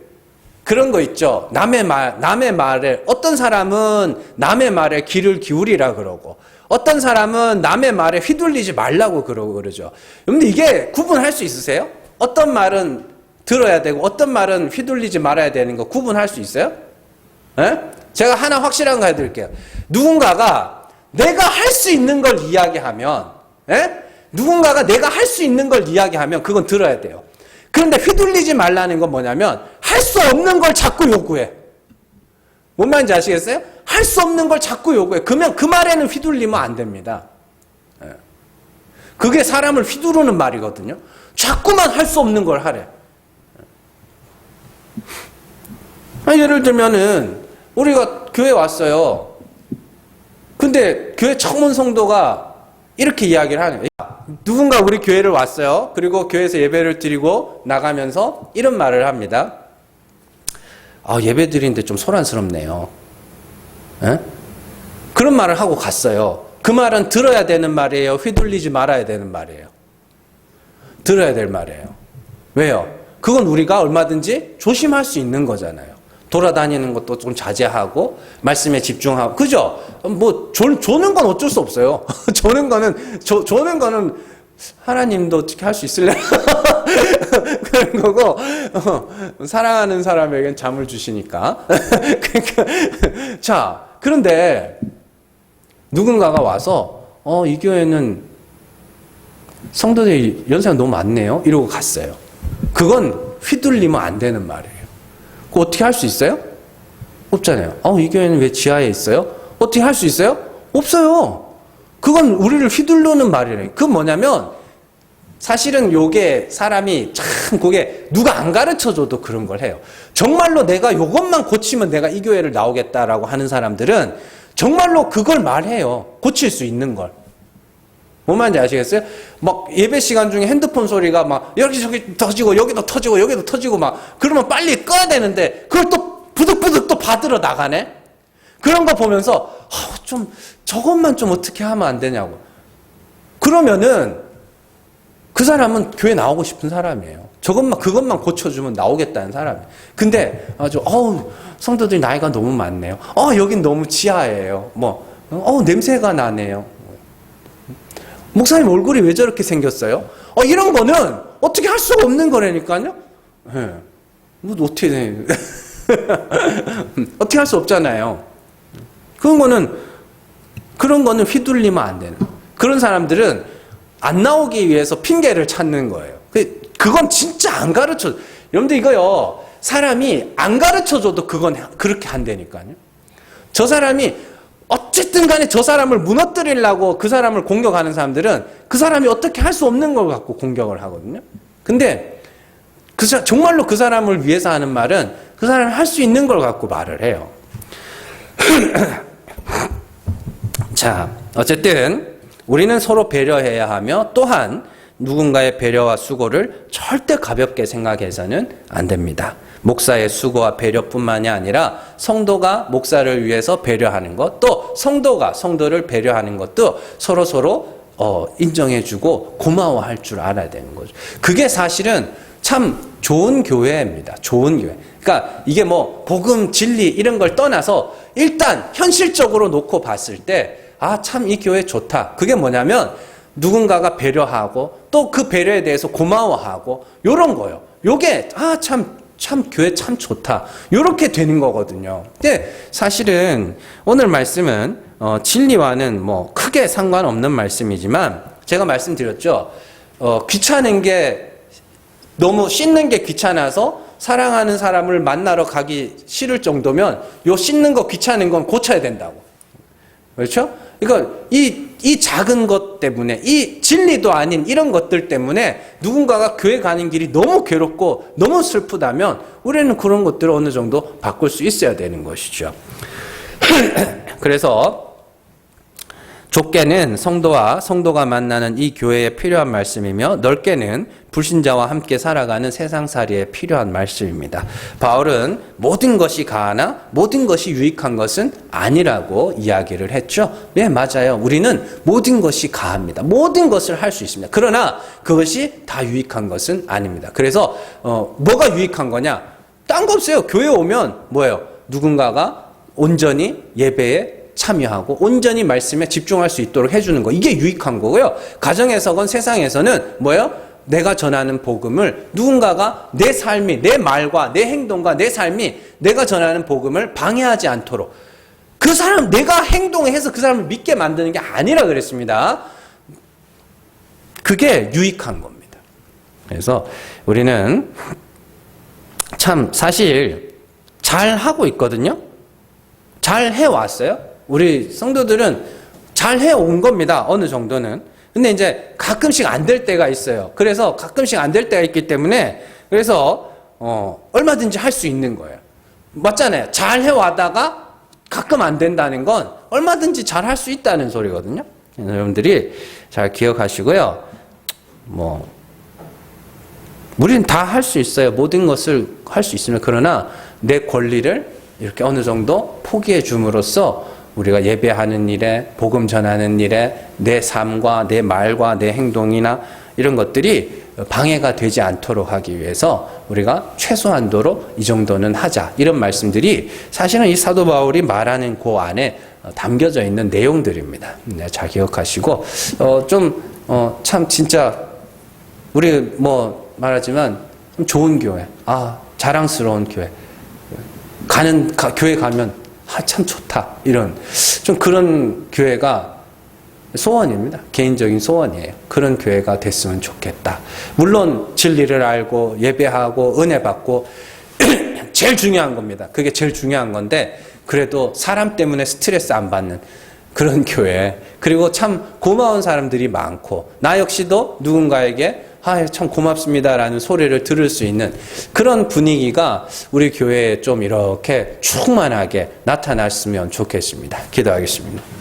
그런 거 있죠. 남의 말에 어떤 사람은 남의 말에 귀를 기울이라 그러고 어떤 사람은 남의 말에 휘둘리지 말라고 그러죠. 여러분들 이게 구분할 수 있으세요? 어떤 말은 들어야 되고 어떤 말은 휘둘리지 말아야 되는 거 구분할 수 있어요? 예? 제가 하나 확실한 거 해드릴게요. 누군가가 내가 할 수 있는 걸 이야기하면 누군가가 내가 할 수 있는 걸 이야기하면 그건 들어야 돼요. 그런데 휘둘리지 말라는 건 뭐냐면 할 수 없는 걸 자꾸 요구해. 뭔 말인지 아시겠어요? 할 수 없는 걸 자꾸 요구해. 그러면 그 말에는 휘둘리면 안 됩니다. 그게 사람을 휘두르는 말이거든요. 자꾸만 할 수 없는 걸 하래. 예를 들면은 우리가 교회 왔어요. 근데 교회 처음 온 성도가 이렇게 이야기를 하네요. 누군가 우리 교회를 왔어요. 그리고 교회에서 예배를 드리고 나가면서 이런 말을 합니다. 예배 드리는데 좀 소란스럽네요. 그런 말을 하고 갔어요. 그 말은 들어야 되는 말이에요? 휘둘리지 말아야 되는 말이에요? 들어야 될 말이에요. 왜요? 그건 우리가 얼마든지 조심할 수 있는 거잖아요. 돌아다니는 것도 좀 자제하고 말씀에 집중하고 그죠? 뭐 조는 건 어쩔 수 없어요. 조는 거는 하나님도 어떻게 할 수 있을래요? 그런 거고, 사랑하는 사람에겐 잠을 주시니까. 그러니까, 자, 그런데 누군가가 와서, 이 교회는 성도들이 연세가 너무 많네요. 이러고 갔어요. 그건 휘둘리면 안 되는 말이에요. 그거 어떻게 할 수 있어요? 없잖아요. 이 교회는 왜 지하에 있어요? 어떻게 할 수 있어요? 없어요. 그건 우리를 휘둘르는 말이래요. 그건 뭐냐면, 사실은 요게 사람이 참 그게 누가 안 가르쳐줘도 그런 걸 해요. 정말로 내가 요것만 고치면 내가 이 교회를 나오겠다라고 하는 사람들은 정말로 그걸 말해요. 고칠 수 있는 걸. 뭔 말인지 아시겠어요? 막 예배 시간 중에 핸드폰 소리가 막 여기 저기 터지고 여기도 터지고 여기도 터지고 막 그러면 빨리 꺼야 되는데 그걸 또 부득부득 또 받으러 나가네? 그런 거 보면서 좀 저것만 좀 어떻게 하면 안 되냐고. 그러면은 그 사람은 교회 나오고 싶은 사람이에요. 그것만 고쳐주면 나오겠다는 사람이에요. 근데 아주 성도들이 나이가 너무 많네요. 여긴 너무 지하예요. 냄새가 나네요. 목사님 얼굴이 왜 저렇게 생겼어요? 이런 거는 어떻게 할 수가 없는 거라니까요. 네. 어떻게 어떻게 할 수 없잖아요. 그런 거는 휘둘리면 안 되는. 그런 사람들은 안 나오기 위해서 핑계를 찾는 거예요. 그건 진짜 안 가르쳐. 여러분들 이거요. 사람이 안 가르쳐줘도 그건 그렇게 한다니까요. 저 사람이 어쨌든 간에 저 사람을 무너뜨리려고 그 사람을 공격하는 사람들은 그 사람이 어떻게 할 수 없는 걸 갖고 공격을 하거든요. 근데 정말로 그 사람을 위해서 하는 말은 그 사람이 할 수 있는 걸 갖고 말을 해요. 자, 어쨌든 우리는 서로 배려해야 하며 또한 누군가의 배려와 수고를 절대 가볍게 생각해서는 안 됩니다. 목사의 수고와 배려뿐만이 아니라 성도가 목사를 위해서 배려하는 것, 또 성도가 성도를 배려하는 것도 서로 인정해주고 고마워할 줄 알아야 되는 거죠. 그게 사실은 참 좋은 교회입니다. 좋은 교회. 그러니까 이게 복음, 진리 이런 걸 떠나서 일단 현실적으로 놓고 봤을 때 참 이 교회 좋다. 그게 뭐냐면 누군가가 배려하고 또 그 배려에 대해서 고마워하고 요런 거요. 요게 참 교회 참 좋다. 요렇게 되는 거거든요. 근데 사실은 오늘 말씀은 진리와는 크게 상관없는 말씀이지만 제가 말씀드렸죠. 귀찮은 게 너무 씻는 게 귀찮아서 사랑하는 사람을 만나러 가기 싫을 정도면 요 씻는 거 귀찮은 건 고쳐야 된다고. 그렇죠? 그러니까 이 작은 것 때문에 이 진리도 아닌 이런 것들 때문에 누군가가 교회 가는 길이 너무 괴롭고 너무 슬프다면 우리는 그런 것들을 어느 정도 바꿀 수 있어야 되는 것이죠. 그래서 좁게는 성도와 성도가 만나는 이 교회에 필요한 말씀이며 넓게는 불신자와 함께 살아가는 세상살이에 필요한 말씀입니다. 바울은 모든 것이 가하나 모든 것이 유익한 것은 아니라고 이야기를 했죠. 네, 맞아요. 우리는 모든 것이 가합니다. 모든 것을 할 수 있습니다. 그러나 그것이 다 유익한 것은 아닙니다. 그래서 뭐가 유익한 거냐? 딴 거 없어요. 교회 오면 뭐예요? 누군가가 온전히 예배에 참여하고 온전히 말씀에 집중할 수 있도록 해주는 거. 이게 유익한 거고요. 가정에서건 세상에서는 뭐예요? 내가 전하는 복음을 누군가가 내 삶이, 내 말과 내 행동과 내 삶이 내가 전하는 복음을 방해하지 않도록 그 사람, 내가 행동해서 그 사람을 믿게 만드는 게 아니라 그랬습니다. 그게 유익한 겁니다. 그래서 우리는 참 사실 잘 하고 있거든요. 잘 해왔어요. 우리 성도들은 잘 해온 겁니다. 어느 정도는. 근데 이제 가끔씩 안 될 때가 있어요. 그래서 가끔씩 안 될 때가 있기 때문에 그래서 얼마든지 할 수 있는 거예요. 맞잖아요. 잘 해와다가 가끔 안 된다는 건 얼마든지 잘 할 수 있다는 소리거든요. 여러분들이 잘 기억하시고요. 우리는 다 할 수 있어요. 모든 것을 할 수 있으면. 그러나 내 권리를 이렇게 어느 정도 포기해 줌으로써 우리가 예배하는 일에, 복음 전하는 일에 내 삶과 내 말과 내 행동이나 이런 것들이 방해가 되지 않도록 하기 위해서 우리가 최소한도로 이 정도는 하자. 이런 말씀들이 사실은 이 사도 바울이 말하는 그 안에 담겨져 있는 내용들입니다. 네, 잘 기억하시고 참 진짜 우리 말하지만 좀 좋은 교회, 자랑스러운 교회, 교회 가면 참 좋다, 이런 좀 그런 교회가 소원입니다. 개인적인 소원이에요. 그런 교회가 됐으면 좋겠다. 물론 진리를 알고 예배하고 은혜 받고 제일 중요한 겁니다. 그게 제일 중요한 건데, 그래도 사람 때문에 스트레스 안 받는 그런 교회, 그리고 참 고마운 사람들이 많고 나 역시도 누군가에게 참 고맙습니다라는 소리를 들을 수 있는 그런 분위기가 우리 교회에 좀 이렇게 충만하게 나타났으면 좋겠습니다. 기도하겠습니다.